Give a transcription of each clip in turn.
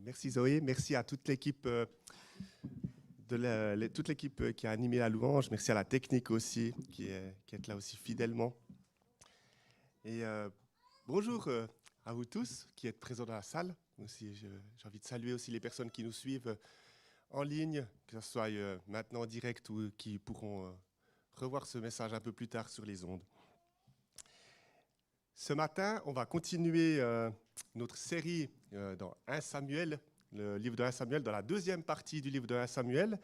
Merci Zoé, merci à toute l'équipe toute l'équipe qui a animé la louange. Merci à la technique aussi qui est là aussi fidèlement. Et bonjour à vous tous qui êtes présents dans la salle. Aussi, j'ai envie de saluer aussi les personnes qui nous suivent en ligne, que ce soit maintenant en direct ou qui pourront revoir ce message un peu plus tard sur les ondes. Ce matin, on va continuer notre série dans 1 Samuel, le livre de 1 Samuel, dans la deuxième partie du livre de 1 Samuel.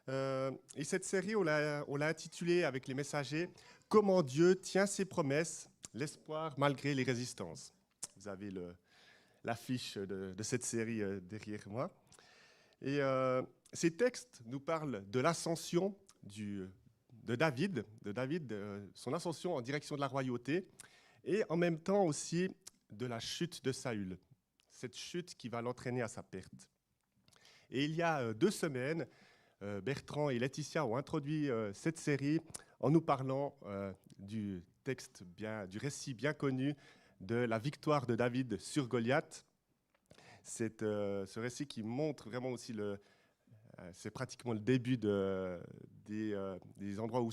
Et cette série, on l'a intitulée avec les messagers « Comment Dieu tient ses promesses, l'espoir malgré les résistances ». Vous avez l'affiche de cette série derrière moi. Et ces textes nous parlent de l'ascension de David, son ascension en direction de la royauté, et en même temps aussi de la chute de Saül, cette chute qui va l'entraîner à sa perte. Et il y a 2 semaines, Bertrand et Laetitia ont introduit cette série en nous parlant du récit bien connu de la victoire de David sur Goliath. Ce récit qui montre vraiment aussi c'est pratiquement le début des endroits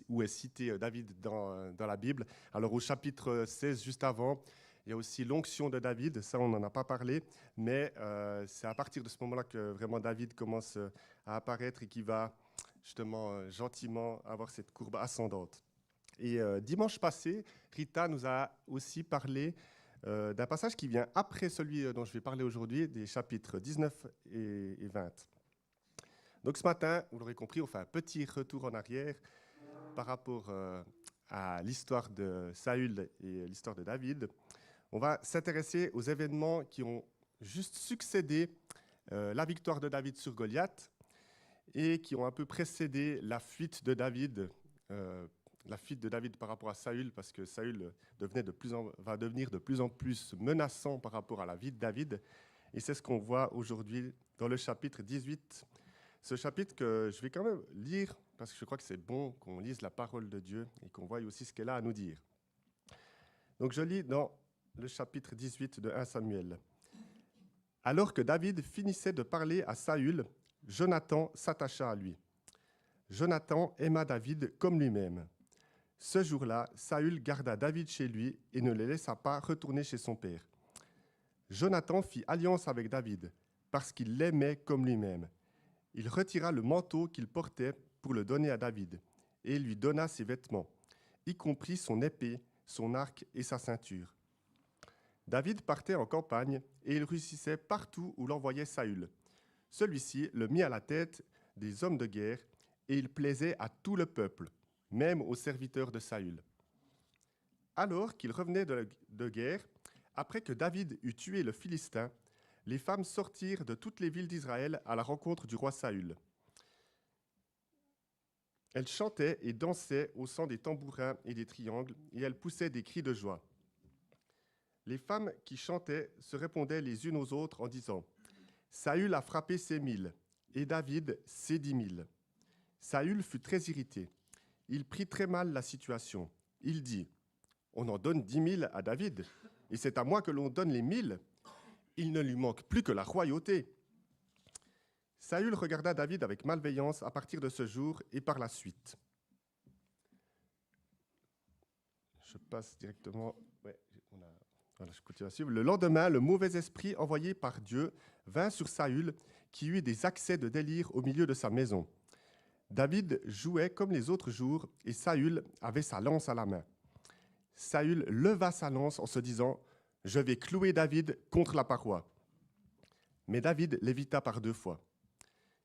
où est cité David dans la Bible. Alors au chapitre 16, juste avant, il y a aussi l'onction de David, ça on n'en a pas parlé, mais c'est à partir de ce moment-là que vraiment David commence à apparaître et qui va justement gentiment avoir cette courbe ascendante. Et dimanche passé, Rita nous a aussi parlé d'un passage qui vient après celui dont je vais parler aujourd'hui, des chapitres 19 et 20. Donc ce matin, vous l'aurez compris, on fait un petit retour en arrière par rapport à l'histoire de Saül et l'histoire de David. On va s'intéresser aux événements qui ont juste succédé la victoire de David sur Goliath et qui ont un peu précédé la fuite de David par rapport à Saül, parce que Saül va devenir de plus en plus menaçant par rapport à la vie de David. Et c'est ce qu'on voit aujourd'hui dans le chapitre 18. Ce chapitre que je vais quand même lire, parce que je crois que c'est bon qu'on lise la parole de Dieu et qu'on voie aussi ce qu'elle a à nous dire. Donc je lis dans le chapitre 18 de 1 Samuel. « Alors que David finissait de parler à Saül, Jonathan s'attacha à lui. Jonathan aima David comme lui-même. Ce jour-là, Saül garda David chez lui et ne le laissa pas retourner chez son père. Jonathan fit alliance avec David, parce qu'il l'aimait comme lui-même. Il retira le manteau qu'il portait pour le donner à David, et lui donna ses vêtements, y compris son épée, son arc et sa ceinture. David partait en campagne, et il réussissait partout où l'envoyait Saül. Celui-ci le mit à la tête des hommes de guerre, et il plaisait à tout le peuple, même aux serviteurs de Saül. Alors qu'il revenait de guerre, après que David eut tué le Philistin, les femmes sortirent de toutes les villes d'Israël à la rencontre du roi Saül. Elles chantaient et dansaient au son des tambourins et des triangles, et elles poussaient des cris de joie. Les femmes qui chantaient se répondaient les unes aux autres en disant « Saül a frappé ses 1000, et David ses 10 000. » Saül fut très irrité. Il prit très mal la situation. Il dit « On en donne 10 000 à David, et c'est à moi que l'on donne les 1000. Il ne lui manque plus que la royauté. » Saül regarda David avec malveillance à partir de ce jour et par la suite. Je passe directement. Voilà, je continue à suivre. Le lendemain, le mauvais esprit envoyé par Dieu vint sur Saül, qui eut des accès de délire au milieu de sa maison. David jouait comme les autres jours, et Saül avait sa lance à la main. Saül leva sa lance en se disant « Je vais clouer David contre la paroi. » Mais David l'évita par 2 fois.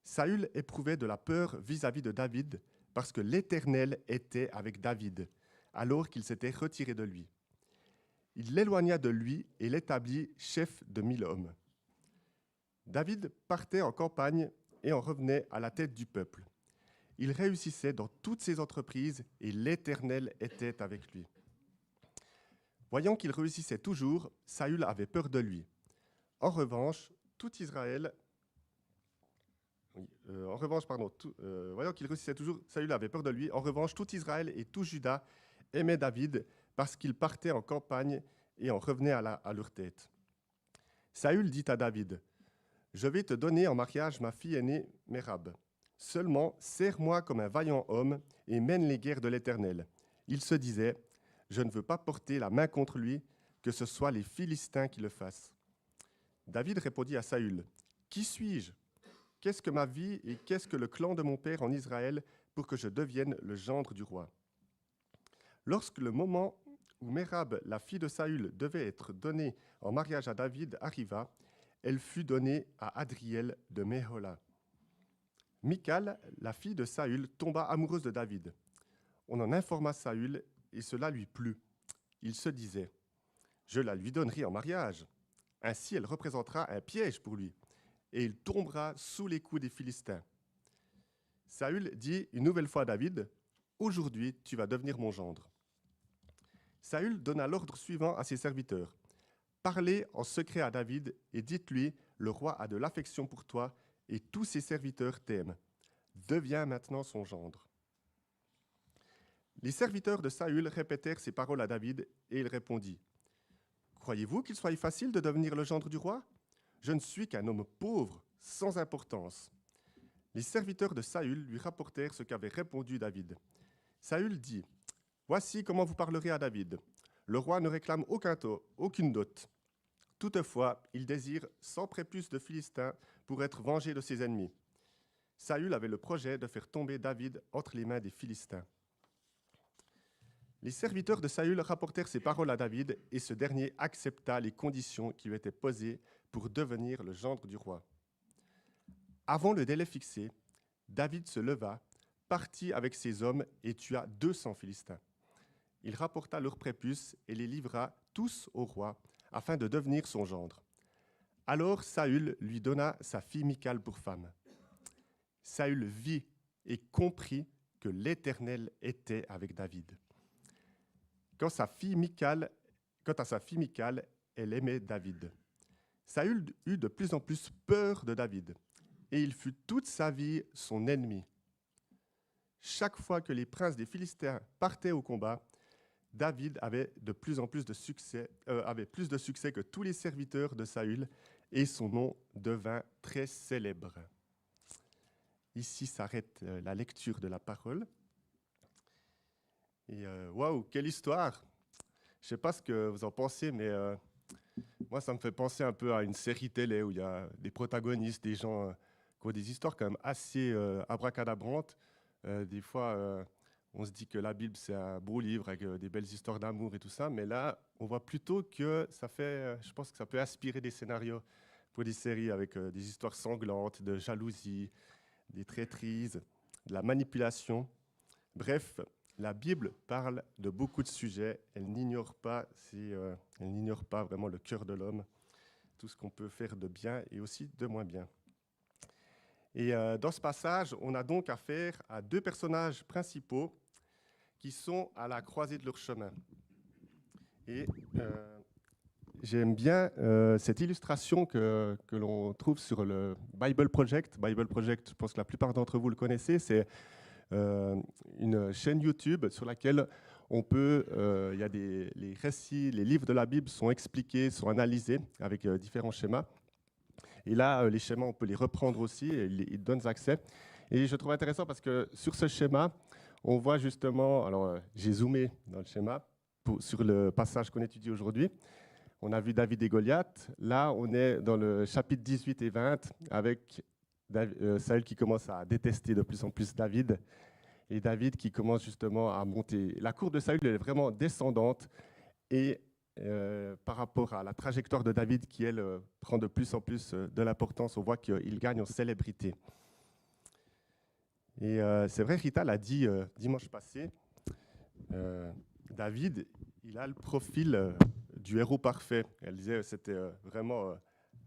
Saül éprouvait de la peur vis-à-vis de David parce que l'Éternel était avec David, alors qu'il s'était retiré de lui. Il l'éloigna de lui et l'établit chef de 1000 hommes. David partait en campagne et en revenait à la tête du peuple. Il réussissait dans toutes ses entreprises et l'Éternel était avec lui. Voyant qu'il réussissait toujours, Saül avait peur de lui. En revanche, tout Israël... voyant qu'il réussissait toujours, Saül avait peur de lui. En revanche, tout Israël et tout Juda aimaient David parce qu'il partait en campagne et en revenait à leur tête. Saül dit à David, Je vais te donner en mariage ma fille aînée, Mérab. Seulement, sers-moi comme un vaillant homme et mène les guerres de l'Éternel. » Il se disait, « Je ne veux pas porter la main contre lui, que ce soit les Philistins qui le fassent. » David répondit à Saül, « Qui suis-je? Qu'est-ce que ma vie et qu'est-ce que le clan de mon père en Israël pour que je devienne le gendre du roi? » Lorsque le moment où Mérab, la fille de Saül, devait être donnée en mariage à David arriva, elle fut donnée à Adriel de Méhola. Michal, la fille de Saül, tomba amoureuse de David. On en informa Saül et cela lui plut. Il se disait, « Je la lui donnerai en mariage. Ainsi, elle représentera un piège pour lui, et il tombera sous les coups des Philistins. » Saül dit une nouvelle fois à David, « Aujourd'hui, tu vas devenir mon gendre. » Saül donna l'ordre suivant à ses serviteurs. « Parlez en secret à David et dites-lui, le roi a de l'affection pour toi et tous ses serviteurs t'aiment. Deviens maintenant son gendre. » Les serviteurs de Saül répétèrent ces paroles à David et il répondit, « Croyez-vous qu'il soit facile de devenir le gendre du roi? Je ne suis qu'un homme pauvre, sans importance. » Les serviteurs de Saül lui rapportèrent ce qu'avait répondu David. Saül dit, « Voici comment vous parlerez à David. Le roi ne réclame aucune dot. Toutefois, il désire 100 prépuces de Philistins pour être vengé de ses ennemis. » Saül avait le projet de faire tomber David entre les mains des Philistins. Les serviteurs de Saül rapportèrent ces paroles à David et ce dernier accepta les conditions qui lui étaient posées pour devenir le gendre du roi. Avant le délai fixé, David se leva, partit avec ses hommes et tua 200 Philistins. Il rapporta leurs prépuces et les livra tous au roi afin de devenir son gendre. Alors Saül lui donna sa fille Michal pour femme. Saül vit et comprit que l'Éternel était avec David. Quant à sa fille Michal, elle aimait David. Saül eut de plus en plus peur de David, et il fut toute sa vie son ennemi. Chaque fois que les princes des Philistins partaient au combat, David avait plus de succès que tous les serviteurs de Saül, et son nom devint très célèbre. Ici s'arrête la lecture de la parole. Et waouh, quelle histoire! Je ne sais pas ce que vous en pensez, mais moi, ça me fait penser un peu à une série télé où il y a des protagonistes, des gens qui ont des histoires quand même assez abracadabrantes. Des fois, on se dit que la Bible, c'est un beau livre avec des belles histoires d'amour et tout ça, mais là, on voit plutôt que ça fait, je pense que ça peut inspirer des scénarios pour des séries avec des histoires sanglantes, de jalousie, des traîtrises, de la manipulation. Bref, la Bible parle de beaucoup de sujets. Elle n'ignore pas vraiment le cœur de l'homme, tout ce qu'on peut faire de bien et aussi de moins bien. Et dans ce passage, on a donc affaire à deux personnages principaux qui sont à la croisée de leur chemin. Et j'aime bien cette illustration que l'on trouve sur le Bible Project. Bible Project, je pense que la plupart d'entre vous le connaissez, c'est une chaîne YouTube sur laquelle on peut, il y a les récits, les livres de la Bible sont expliqués, sont analysés avec différents schémas. Et là, les schémas, on peut les reprendre aussi, et ils donnent accès. Et je trouve intéressant parce que sur ce schéma, on voit justement, alors j'ai zoomé dans le schéma sur le passage qu'on étudie aujourd'hui. On a vu David et Goliath. Là, on est dans le chapitre 18 et 20 avec Saül qui commence à détester de plus en plus David et David qui commence justement à monter. La courbe de Saül est vraiment descendante et par rapport à la trajectoire de David qui, elle, prend de plus en plus de l'importance, on voit qu'il gagne en célébrité. Et c'est vrai, Rita l'a dit dimanche passé, David, il a le profil du héros parfait. Elle disait que c'était vraiment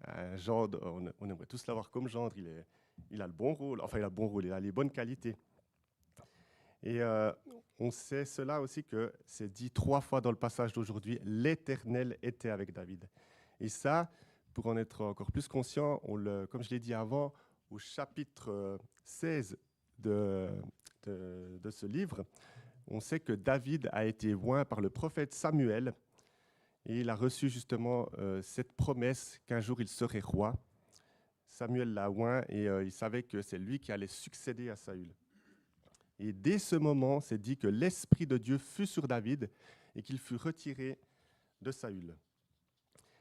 un gendre, on aimerait tous l'avoir comme gendre, il a le bon rôle, enfin il a le bon rôle, il a les bonnes qualités. Et on sait cela aussi que c'est dit 3 fois dans le passage d'aujourd'hui, l'Éternel était avec David. Et ça, pour en être encore plus conscient, comme je l'ai dit avant, au chapitre 16 de ce livre, on sait que David a été oint par le prophète Samuel et il a reçu justement cette promesse qu'un jour il serait roi. Samuel l'a oint et il savait que c'est lui qui allait succéder à Saül. Et dès ce moment, c'est dit que l'Esprit de Dieu fut sur David et qu'il fut retiré de Saül.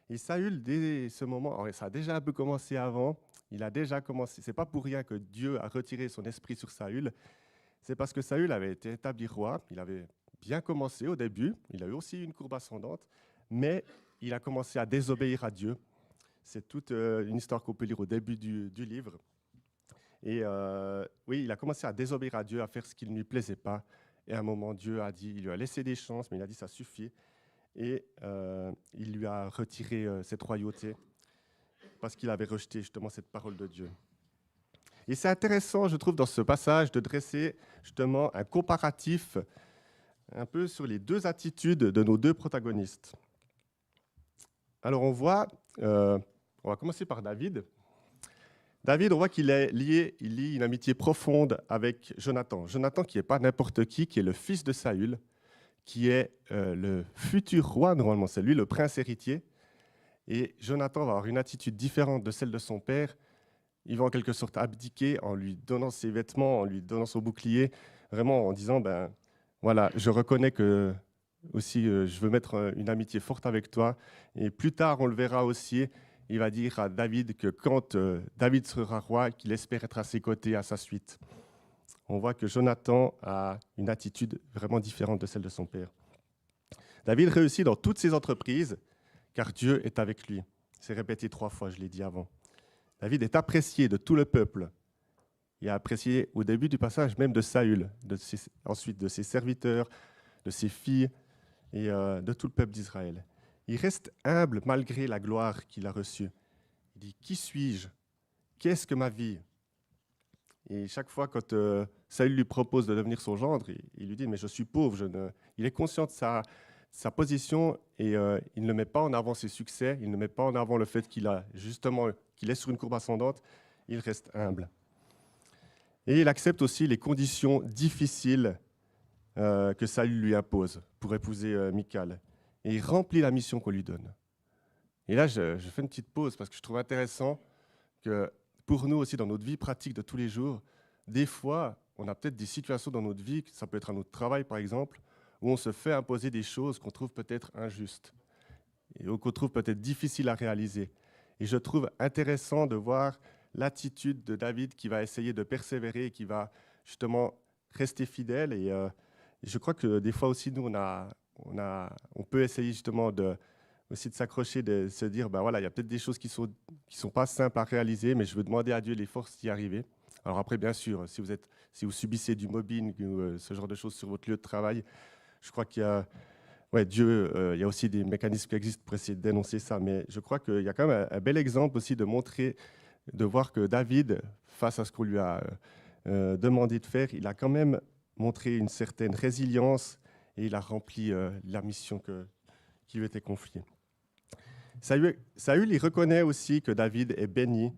Et Saül, dès ce moment, alors ça a déjà un peu commencé avant, il a déjà commencé, c'est pas pour rien que Dieu a retiré son esprit sur Saül, c'est parce que Saül avait été établi roi, il avait bien commencé au début, il a eu aussi une courbe ascendante, mais il a commencé à désobéir à Dieu. C'est toute une histoire qu'on peut lire au début du livre. Et oui, il a commencé à désobéir à Dieu, à faire ce qui ne lui plaisait pas. Et à un moment, Dieu a dit, il lui a laissé des chances, mais il a dit ça suffit. Et il lui a retiré cette royauté parce qu'il avait rejeté justement cette parole de Dieu. Et c'est intéressant, je trouve, dans ce passage, de dresser justement un comparatif un peu sur les deux attitudes de nos deux protagonistes. Alors on voit, on va commencer par David. David, on voit qu'il est lié, il lie une amitié profonde avec Jonathan. Jonathan qui n'est pas n'importe qui est le fils de Saül, qui est le futur roi, normalement c'est lui le prince héritier. Et Jonathan va avoir une attitude différente de celle de son père. Il va en quelque sorte abdiquer en lui donnant ses vêtements, en lui donnant son bouclier, vraiment en disant, ben voilà, je reconnais que aussi je veux mettre une amitié forte avec toi. Et plus tard, on le verra aussi, il va dire à David que quand David sera roi, qu'il espère être à ses côtés, à sa suite. On voit que Jonathan a une attitude vraiment différente de celle de son père. David réussit dans toutes ses entreprises, car Dieu est avec lui. C'est répété 3 fois, je l'ai dit avant. David est apprécié de tout le peuple. Il est apprécié au début du passage même de Saül, ensuite de ses serviteurs, de ses filles et de tout le peuple d'Israël. Il reste humble malgré la gloire qu'il a reçue. Il dit « Qui suis-je? Qu'est-ce que ma vie ?» Et chaque fois, quand Saül lui propose de devenir son gendre, il lui dit « Mais je suis pauvre. » Il est conscient de sa position et il ne met pas en avant ses succès, il ne met pas en avant le fait qu'il est sur une courbe ascendante, il reste humble. Et il accepte aussi les conditions difficiles que Saül lui impose pour épouser Michal. Et il remplit la mission qu'on lui donne. Et là, je fais une petite pause parce que je trouve intéressant que pour nous aussi, dans notre vie pratique de tous les jours, des fois, on a peut-être des situations dans notre vie, ça peut être à notre travail par exemple, où on se fait imposer des choses qu'on trouve peut-être injustes et qu'on trouve peut-être difficiles à réaliser. Et je trouve intéressant de voir l'attitude de David qui va essayer de persévérer et qui va justement rester fidèle. Et je crois que des fois aussi, nous, on peut essayer justement aussi de s'accrocher, de se dire, ben voilà, il y a peut-être des choses qui sont pas simples à réaliser, mais je veux demander à Dieu les forces d'y arriver. Alors après, bien sûr, si vous subissez du mobbing ou ce genre de choses sur votre lieu de travail, je crois qu'il y a, Dieu, il y a aussi des mécanismes qui existent pour essayer de dénoncer ça, mais je crois qu'il y a quand même un bel exemple aussi de voir que David, face à ce qu'on lui a demandé de faire, il a quand même montré une certaine résilience et il a rempli la mission qui lui était confiée. Saül, il reconnaît aussi que David est béni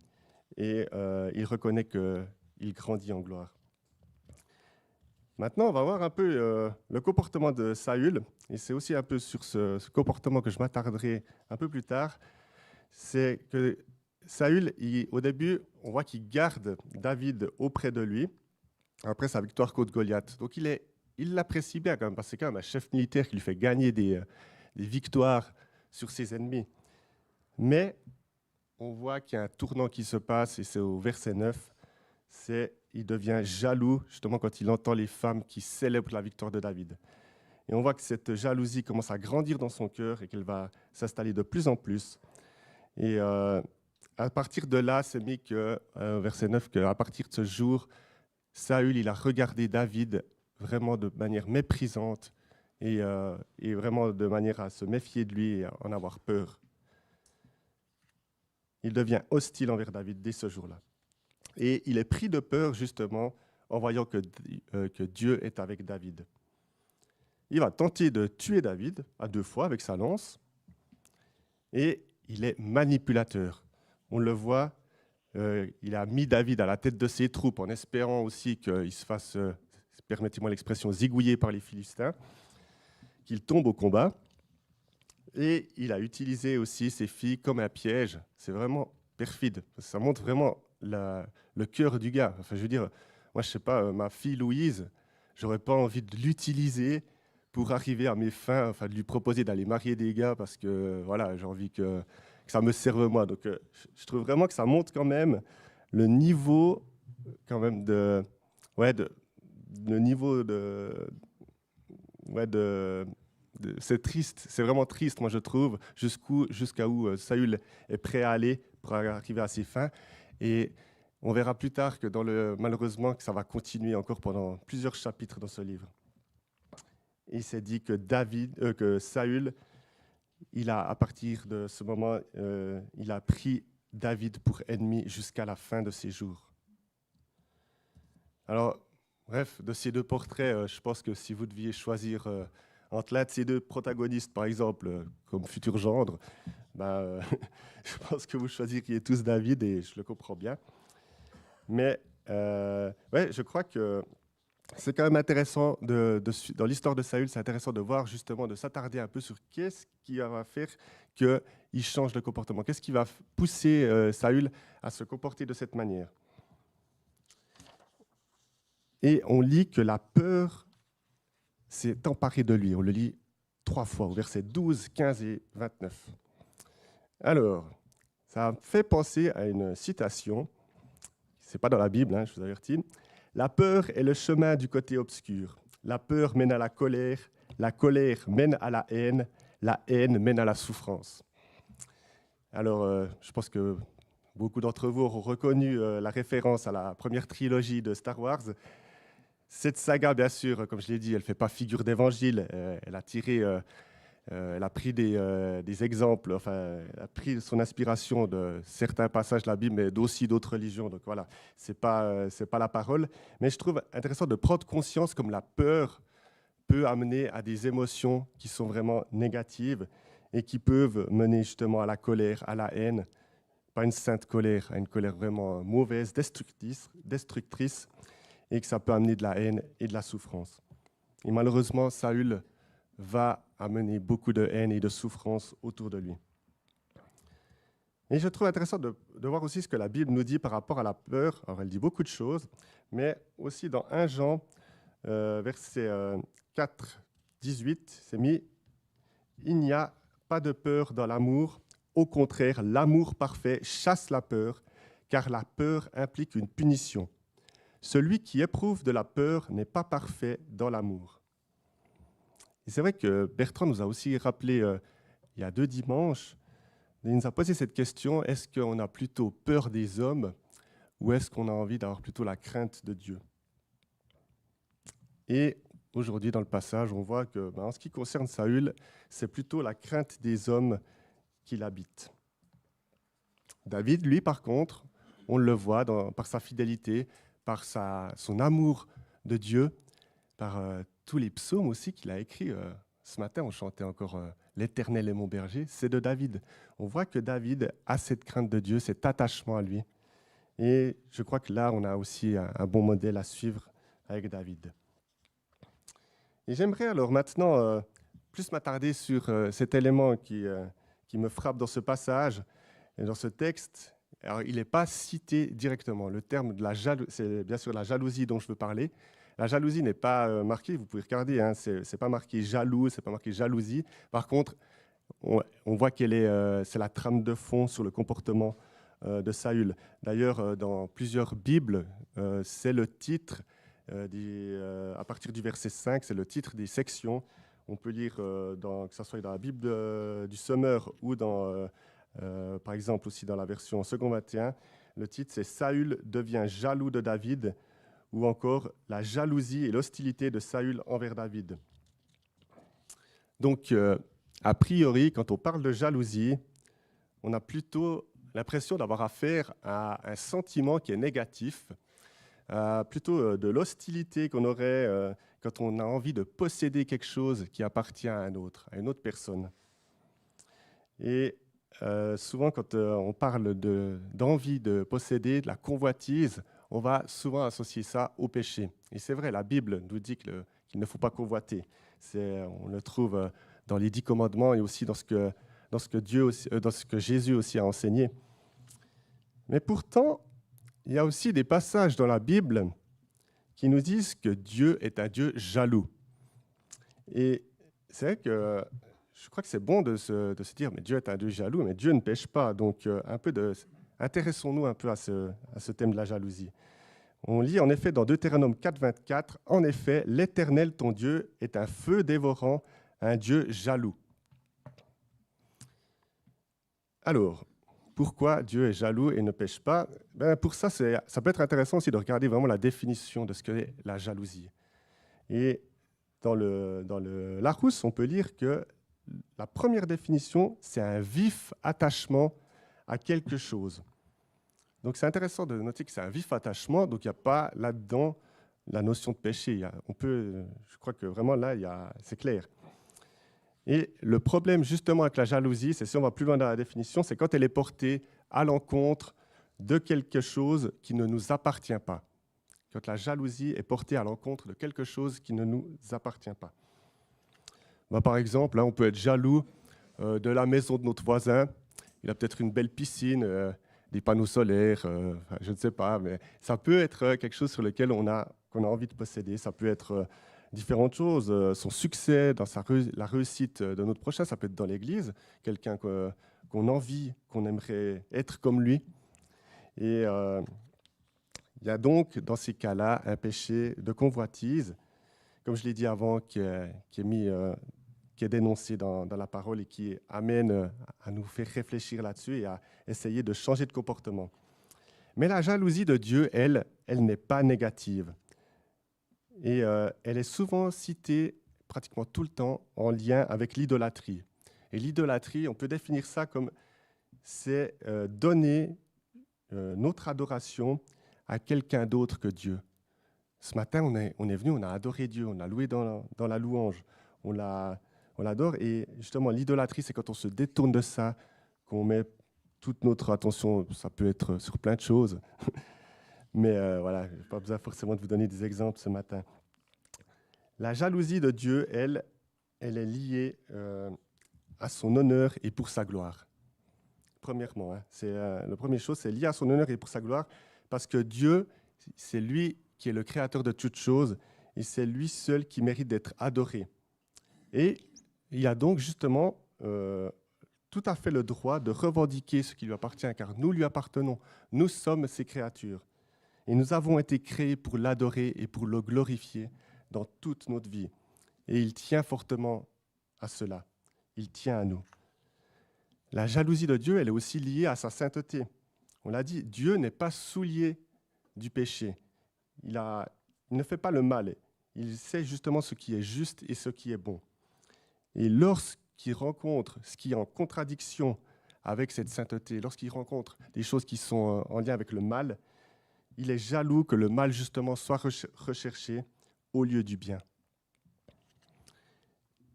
et il reconnaît qu'il grandit en gloire. Maintenant, on va voir un peu le comportement de Saül, et c'est aussi un peu sur ce comportement que je m'attarderai un peu plus tard. C'est que Saül, au début, on voit qu'il garde David auprès de lui, après sa victoire contre Goliath. Donc il l'apprécie bien quand même, parce que c'est quand même un chef militaire qui lui fait gagner des victoires sur ses ennemis. Mais on voit qu'il y a un tournant qui se passe, et c'est au verset 9, il devient jaloux, justement, quand il entend les femmes qui célèbrent la victoire de David. Et on voit que cette jalousie commence à grandir dans son cœur et qu'elle va s'installer de plus en plus. Et à partir de là, c'est mis verset 9, qu'à partir de ce jour, Saül, il a regardé David vraiment de manière méprisante et vraiment de manière à se méfier de lui et à en avoir peur. Il devient hostile envers David dès ce jour-là. Et il est pris de peur, justement, en voyant que Dieu est avec David. Il va tenter de tuer David à 2 fois avec sa lance. Et il est manipulateur. On le voit, il a mis David à la tête de ses troupes en espérant aussi qu'il se fasse, permettez-moi l'expression, zigouiller par les Philistins, qu'il tombe au combat. Et il a utilisé aussi ses filles comme un piège. C'est vraiment perfide. Ça montre vraiment le cœur du gars. Enfin, je veux dire, moi, je sais pas, ma fille Louise, j'aurais pas envie de l'utiliser pour arriver à mes fins, enfin, de lui proposer d'aller marier des gars parce que, voilà, j'ai envie que ça me serve moi. Donc, je trouve vraiment que ça montre quand même le niveau, quand même, le niveau c'est triste, c'est vraiment triste, moi je trouve, jusqu'à où Saül est prêt à aller pour arriver à ses fins. Et on verra plus tard que malheureusement que ça va continuer encore pendant plusieurs chapitres dans ce livre. Et il s'est dit que Saül, à partir de ce moment, il a pris David pour ennemi jusqu'à la fin de ses jours. Alors, bref, de ces deux portraits, je pense que si vous deviez choisir entre l'un de ces deux protagonistes, par exemple, comme futur gendre, je pense que vous choisiriez tous David et je le comprends bien. Mais ouais, je crois que c'est quand même intéressant, dans l'histoire de Saül, c'est intéressant de voir justement, de s'attarder un peu sur qu'est-ce qui va faire qu'il change de comportement, qu'est-ce qui va pousser Saül à se comporter de cette manière. Et on lit que la peur s'est emparée de lui. On le lit 3 fois, au verset 12, 15 et 29. Alors, ça me fait penser à une citation, ce n'est pas dans la Bible, je vous avertis. « La peur est le chemin du côté obscur. La peur mène à la colère mène à la haine mène à la souffrance. » Alors, je pense que beaucoup d'entre vous auront reconnu la référence à la première trilogie de Star Wars. Cette saga, bien sûr, comme je l'ai dit, elle ne fait pas figure d'évangile. Elle a pris des exemples, enfin, elle a pris son inspiration de certains passages de la Bible, mais aussi d'autres religions. Donc voilà, c'est pas la parole. Mais je trouve intéressant de prendre conscience comme la peur peut amener à des émotions qui sont vraiment négatives et qui peuvent mener justement à la colère, à la haine. Pas une sainte colère, à une colère vraiment mauvaise, destructrice, et que ça peut amener de la haine et de la souffrance. Et malheureusement, Saül va amener beaucoup de haine et de souffrance autour de lui. Et je trouve intéressant de voir aussi ce que la Bible nous dit par rapport à la peur. Alors, elle dit beaucoup de choses, mais aussi dans 1 Jean, verset 4, 18, c'est mis « Il n'y a pas de peur dans l'amour. Au contraire, l'amour parfait chasse la peur, car la peur implique une punition. Celui qui éprouve de la peur n'est pas parfait dans l'amour. » Et c'est vrai que Bertrand nous a aussi rappelé, il y a 2 dimanches, il nous a posé cette question, est-ce qu'on a plutôt peur des hommes ou est-ce qu'on a envie d'avoir plutôt la crainte de Dieu? Et aujourd'hui, dans le passage, on voit que, en ce qui concerne Saül, c'est plutôt la crainte des hommes qui l'habitent. David, lui, par contre, on le voit par sa fidélité, par son amour de Dieu, par tous les psaumes aussi qu'il a écrits. Ce matin, on chantait encore « L'Éternel est mon berger », c'est de David. On voit que David a cette crainte de Dieu, cet attachement à lui. Et je crois que là, on a aussi un bon modèle à suivre avec David. Et j'aimerais alors maintenant plus m'attarder sur cet élément qui me frappe dans ce passage, et dans ce texte. Alors, il n'est pas cité directement. Le terme de la jalousie, c'est bien sûr la jalousie dont je veux parler. La jalousie n'est pas marquée, vous pouvez regarder, c'est pas marqué jaloux, c'est pas marqué jalousie. Par contre, on voit c'est la trame de fond sur le comportement de Saül. D'ailleurs, dans plusieurs Bibles, c'est le titre, à partir du verset 5, c'est le titre des sections. On peut lire, que ce soit dans la Bible du Sommeur ou par exemple aussi dans la version second 21, le titre c'est « Saül devient jaloux de David » ou encore « La jalousie et l'hostilité de Saül envers David ». Donc, a priori, quand on parle de jalousie, on a plutôt l'impression d'avoir affaire à un sentiment qui est négatif, plutôt de l'hostilité qu'on aurait quand on a envie de posséder quelque chose qui appartient à à une autre personne. Et souvent, quand on parle d'envie de posséder, de la convoitise, on va souvent associer ça au péché. Et c'est vrai, la Bible nous dit qu'il ne faut pas convoiter. On le trouve dans les 10 commandements et aussi dans ce que Jésus aussi a enseigné. Mais pourtant, il y a aussi des passages dans la Bible qui nous disent que Dieu est un Dieu jaloux. Et c'est vrai que je crois que c'est bon de se dire, mais Dieu est un Dieu jaloux, mais Dieu ne pêche pas. Donc, intéressons-nous un peu à ce thème de la jalousie. On lit en effet dans Deutéronome 4, 24, « En effet, l'Éternel, ton Dieu, est un feu dévorant, un Dieu jaloux. » Alors, pourquoi Dieu est jaloux et ne pêche pas? Pour ça, ça peut être intéressant aussi de regarder vraiment la définition de ce qu'est la jalousie. Et dans le Larousse, on peut lire que la première définition, c'est un vif attachement à quelque chose. Donc c'est intéressant de noter que c'est un vif attachement, donc il n'y a pas là-dedans la notion de péché. Je crois que vraiment là, c'est clair. Et le problème justement avec la jalousie, c'est si on va plus loin dans la définition, c'est quand elle est portée à l'encontre de quelque chose qui ne nous appartient pas. Quand la jalousie est portée à l'encontre de quelque chose qui ne nous appartient pas. Par exemple, là, on peut être jaloux de la maison de notre voisin. Il a peut-être une belle piscine, des panneaux solaires, je ne sais pas, mais ça peut être quelque chose sur lequel qu'on a envie de posséder. Ça peut être différentes choses, son succès, dans la réussite de notre prochain, ça peut être dans l'Église, quelqu'un qu'on envie, qu'on aimerait être comme lui. Et il y a donc, dans ces cas-là, un péché de convoitise, comme je l'ai dit avant, qui est dénoncé dans la parole et qui amène à nous faire réfléchir là-dessus et à essayer de changer de comportement. Mais la jalousie de Dieu, elle n'est pas négative. Et elle est souvent citée pratiquement tout le temps en lien avec l'idolâtrie. Et l'idolâtrie, on peut définir ça comme c'est donner notre adoration à quelqu'un d'autre que Dieu. Ce matin, on est venu, on a adoré Dieu, on a loué dans la louange, on l'adore. Et justement, l'idolâtrie, c'est quand on se détourne de ça, qu'on met toute notre attention, ça peut être sur plein de choses. Mais voilà, je n'ai pas besoin forcément de vous donner des exemples ce matin. La jalousie de Dieu, elle est liée à son honneur et pour sa gloire. Premièrement, la première chose, c'est lié à son honneur et pour sa gloire, parce que Dieu, c'est lui qui est le créateur de toutes choses, et c'est lui seul qui mérite d'être adoré. Et il a donc justement tout à fait le droit de revendiquer ce qui lui appartient, car nous lui appartenons. Nous sommes ses créatures. Et nous avons été créés pour l'adorer et pour le glorifier dans toute notre vie. Et il tient fortement à cela. Il tient à nous. La jalousie de Dieu, elle est aussi liée à sa sainteté. On l'a dit, Dieu n'est pas souillé du péché. Il ne fait pas le mal. Il sait justement ce qui est juste et ce qui est bon. Et lorsqu'il rencontre ce qui est en contradiction avec cette sainteté, lorsqu'il rencontre des choses qui sont en lien avec le mal, il est jaloux que le mal, justement, soit recherché au lieu du bien.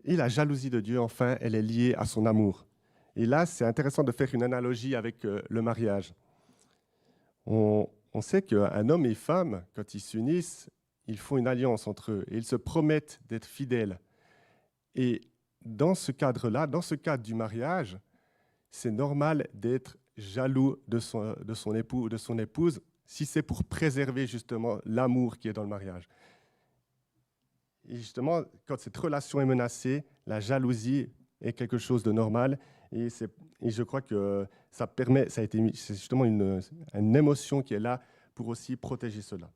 Et la jalousie de Dieu, enfin, elle est liée à son amour. Et là, c'est intéressant de faire une analogie avec le mariage. On sait qu'un homme et une femme, quand ils s'unissent, ils font une alliance entre eux et ils se promettent d'être fidèles. Et dans ce cadre-là, dans ce cadre du mariage, c'est normal d'être jaloux de son époux ou de son épouse si c'est pour préserver justement l'amour qui est dans le mariage. Et justement, quand cette relation est menacée, la jalousie est quelque chose de normal. Et je crois que c'est justement une émotion qui est là pour aussi protéger cela.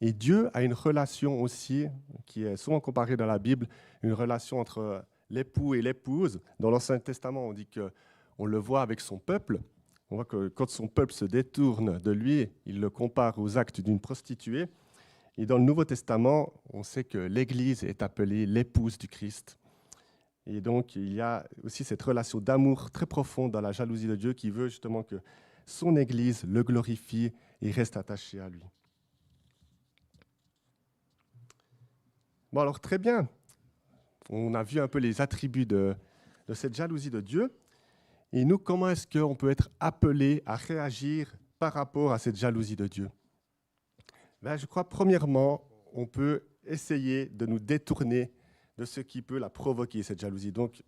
Et Dieu a une relation aussi, qui est souvent comparée dans la Bible, une relation entre l'époux et l'épouse. Dans l'Ancien Testament, on dit qu'on le voit avec son peuple. On voit que quand son peuple se détourne de lui, il le compare aux actes d'une prostituée. Et dans le Nouveau Testament, on sait que l'Église est appelée l'épouse du Christ. Et donc, il y a aussi cette relation d'amour très profonde dans la jalousie de Dieu qui veut justement que son Église le glorifie et reste attachée à lui. Bon, alors très bien. On a vu un peu les attributs de cette jalousie de Dieu. Et nous, comment est-ce qu'on peut être appelé à réagir par rapport à cette jalousie de Dieu? Je crois, premièrement, on peut essayer de nous détourner de ce qui peut la provoquer, cette jalousie. Donc,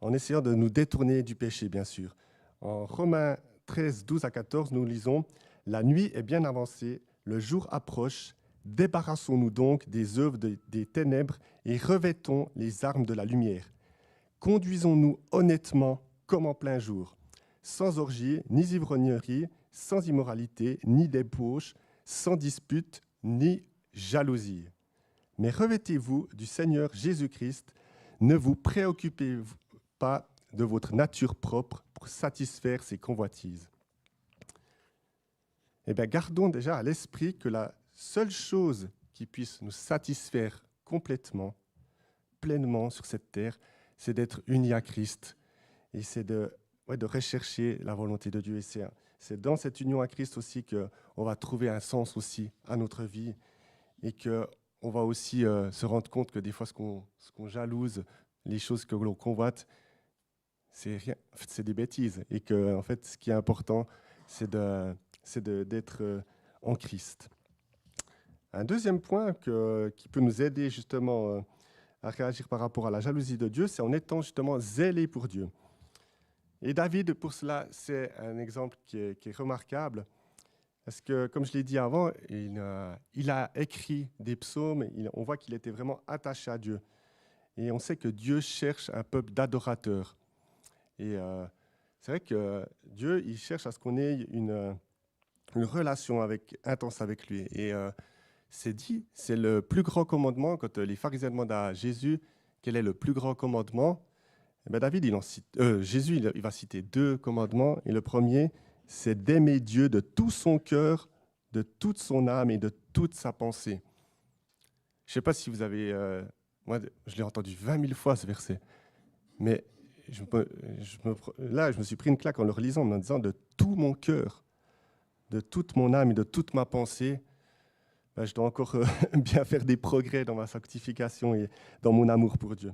en essayant de nous détourner du péché, bien sûr. En Romains 13, 12 à 14, nous lisons « La nuit est bien avancée, le jour approche. Débarrassons-nous donc des œuvres des ténèbres et revêtons les armes de la lumière. Conduisons-nous honnêtement comme en plein jour, sans orgie, ni ivrognerie, sans immoralité, ni débauche, sans dispute, ni jalousie. Mais revêtez-vous du Seigneur Jésus-Christ. Ne vous préoccupez pas de votre nature propre pour satisfaire ses convoitises. » Eh bien, gardons déjà à l'esprit que la seule chose qui puisse nous satisfaire complètement, pleinement sur cette terre, c'est d'être unis à Christ et c'est de rechercher la volonté de Dieu. Et c'est dans cette union à Christ aussi qu'on va trouver un sens aussi à notre vie et qu'on va aussi se rendre compte que des fois, ce qu'on jalouse, les choses que l'on convoite, c'est des bêtises. Et que, en fait, ce qui est important, c'est d'être en Christ. Un deuxième point qui peut nous aider justement à réagir par rapport à la jalousie de Dieu, c'est en étant justement zélé pour Dieu. Et David, pour cela, c'est un exemple qui est remarquable, parce que, comme je l'ai dit avant, il a écrit des psaumes, on voit qu'il était vraiment attaché à Dieu. Et on sait que Dieu cherche un peuple d'adorateurs. Et c'est vrai que Dieu, il cherche à ce qu'on ait une relation intense avec lui. Et c'est dit, c'est le plus grand commandement. Quand les pharisiens demandent à Jésus quel est le plus grand commandement, eh bien David, Jésus, il va citer 2 commandements. Et le premier, c'est d'aimer Dieu de tout son cœur, de toute son âme et de toute sa pensée. Je ne sais pas si vous avez... moi, je l'ai entendu 20 000 fois, ce verset. Mais je me suis pris une claque en le relisant, en me disant de tout mon cœur, de toute mon âme et de toute ma pensée. Je dois encore bien faire des progrès dans ma sanctification et dans mon amour pour Dieu.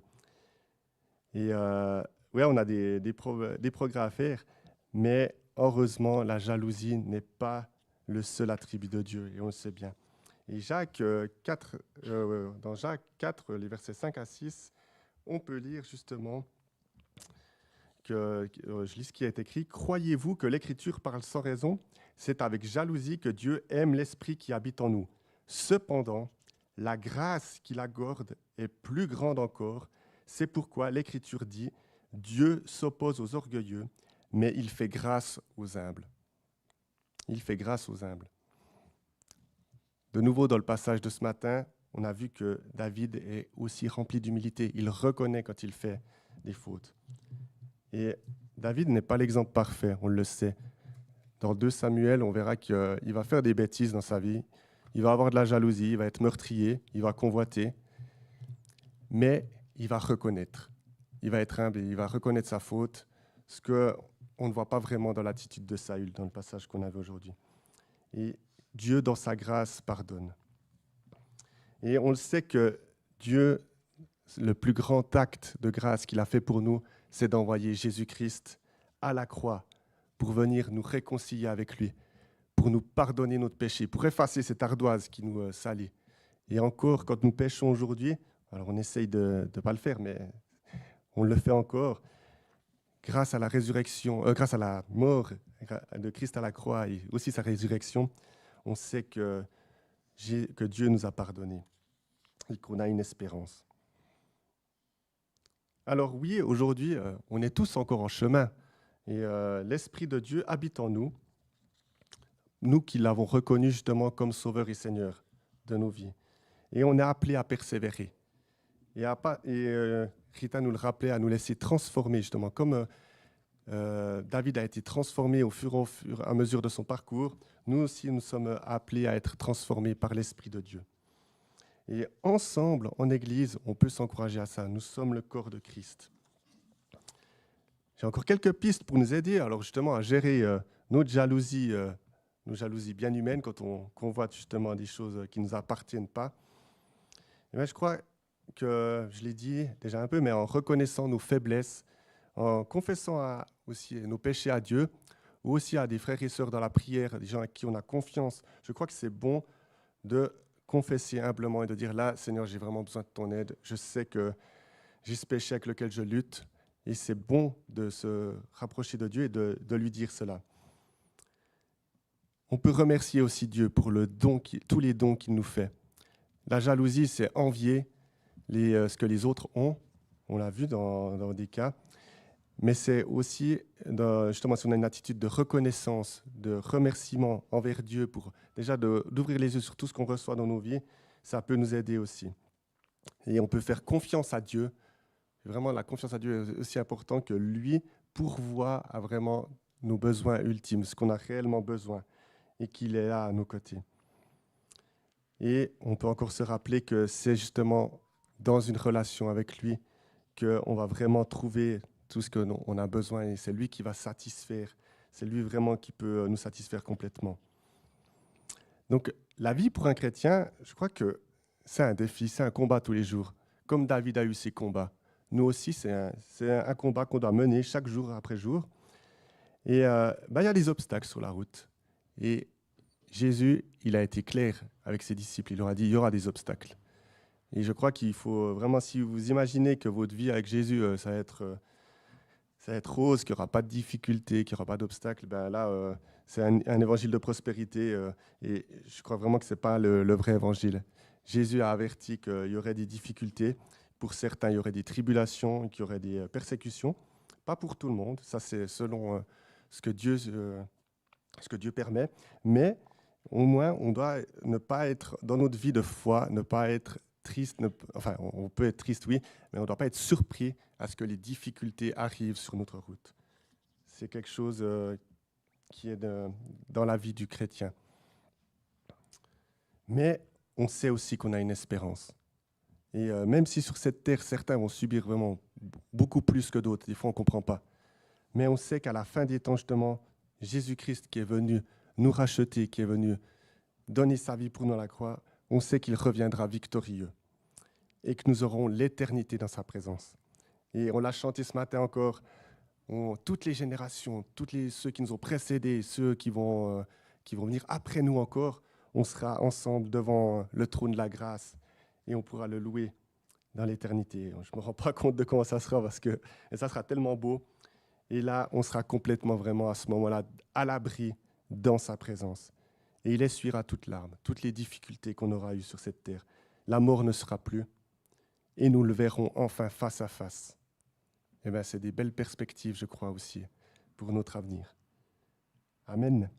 Et on a des progrès à faire, mais heureusement, la jalousie n'est pas le seul attribut de Dieu, et on le sait bien. Et dans Jacques 4, les versets 5 à 6, on peut lire justement je lis ce qui est écrit. « Croyez-vous que l'Écriture parle sans raison? C'est avec jalousie que Dieu aime l'Esprit qui habite en nous. Cependant, la grâce qu'il accorde est plus grande encore. C'est pourquoi l'Écriture dit « Dieu s'oppose aux orgueilleux, mais il fait grâce aux humbles. » Il fait grâce aux humbles. De nouveau, dans le passage de ce matin, on a vu que David est aussi rempli d'humilité. Il reconnaît quand il fait des fautes. Et David n'est pas l'exemple parfait, on le sait. Dans 2 Samuel, on verra qu'il va faire des bêtises dans sa vie. Il va avoir de la jalousie, il va être meurtrier, il va convoiter. Mais il va reconnaître. Il va être humble et il va reconnaître sa faute, ce qu'on ne voit pas vraiment dans l'attitude de Saül, dans le passage qu'on avait aujourd'hui. Et Dieu, dans sa grâce, pardonne. Et on le sait que Dieu, le plus grand acte de grâce qu'il a fait pour nous, c'est d'envoyer Jésus-Christ à la croix pour venir nous réconcilier avec lui, pour nous pardonner notre péché, pour effacer cette ardoise qui nous salit. Et encore, quand nous péchons aujourd'hui, alors on essaye de ne pas le faire, mais on le fait encore, grâce à la résurrection, grâce à la mort de Christ à la croix et aussi sa résurrection, on sait que Dieu nous a pardonné et qu'on a une espérance. Alors oui, aujourd'hui, on est tous encore en chemin et l'Esprit de Dieu habite en nous, nous qui l'avons reconnu justement comme Sauveur et Seigneur de nos vies. Et on est appelé à persévérer. Et Rita nous le rappelait, à nous laisser transformer justement, comme David a été transformé au fur et à mesure de son parcours, nous aussi nous sommes appelés à être transformés par l'Esprit de Dieu. Et ensemble, en Église, on peut s'encourager à ça. Nous sommes le corps de Christ. J'ai encore quelques pistes pour nous aider, alors justement, à gérer nos jalousies bien humaines quand on convoite justement des choses qui ne nous appartiennent pas. Et bien, je crois que, je l'ai dit déjà un peu, mais en reconnaissant nos faiblesses, en confessant aussi nos péchés à Dieu, ou aussi à des frères et sœurs dans la prière, des gens à qui on a confiance, je crois que c'est bon de confesser humblement et de dire, là, Seigneur, j'ai vraiment besoin de ton aide. Je sais que j'ai ce péché avec lequel je lutte. Et c'est bon de se rapprocher de Dieu et de lui dire cela. On peut remercier aussi Dieu pour tous les dons qu'il nous fait. La jalousie, c'est envier ce que les autres ont. On l'a vu dans des cas. Mais c'est aussi, justement, si on a une attitude de reconnaissance, de remerciement envers Dieu pour déjà d'ouvrir les yeux sur tout ce qu'on reçoit dans nos vies, ça peut nous aider aussi. Et on peut faire confiance à Dieu. Vraiment, la confiance à Dieu est aussi important que lui pourvoit à vraiment nos besoins ultimes, ce qu'on a réellement besoin, et qu'il est là à nos côtés. Et on peut encore se rappeler que c'est justement dans une relation avec lui qu'on va vraiment trouver tout ce qu'on a besoin, et c'est lui qui va satisfaire. C'est lui vraiment qui peut nous satisfaire complètement. Donc, la vie pour un chrétien, je crois que c'est un défi, c'est un combat tous les jours. Comme David a eu ses combats. Nous aussi, c'est un combat qu'on doit mener chaque jour après jour. Et il y a des obstacles sur la route. Et Jésus, il a été clair avec ses disciples. Il leur a dit, il y aura des obstacles. Et je crois qu'il faut vraiment, si vous imaginez que votre vie avec Jésus, ça va être rose, qu'il n'y aura pas de difficultés, qu'il n'y aura pas d'obstacles, ben là, c'est un évangile de prospérité. Et je crois vraiment que ce n'est pas le vrai évangile. Jésus a averti qu'il y aurait des difficultés. Pour certains, il y aurait des tribulations, qu'il y aurait des persécutions. Pas pour tout le monde, ça c'est selon ce que Dieu permet. Mais au moins, on doit ne pas être, dans notre vie de foi, ne pas être triste. Enfin, on peut être triste, oui, mais on ne doit pas être surpris à ce que les difficultés arrivent sur notre route. C'est quelque chose qui est dans la vie du chrétien. Mais on sait aussi qu'on a une espérance. Et même si sur cette terre, certains vont subir vraiment beaucoup plus que d'autres, des fois on ne comprend pas. Mais on sait qu'à la fin des temps, justement, Jésus-Christ qui est venu nous racheter, qui est venu donner sa vie pour nous à la croix, on sait qu'il reviendra victorieux et que nous aurons l'éternité dans sa présence. Et on l'a chanté ce matin encore, toutes les générations, ceux qui nous ont précédés, ceux qui vont venir après nous encore, on sera ensemble devant le trône de la grâce et on pourra le louer dans l'éternité. Je ne me rends pas compte de comment ça sera parce que ça sera tellement beau. Et là, on sera complètement vraiment à ce moment-là à l'abri dans sa présence. Et il essuiera toute larme, toutes les difficultés qu'on aura eues sur cette terre. La mort ne sera plus et nous le verrons enfin face à face. Eh bien, c'est des belles perspectives, je crois aussi, pour notre avenir. Amen.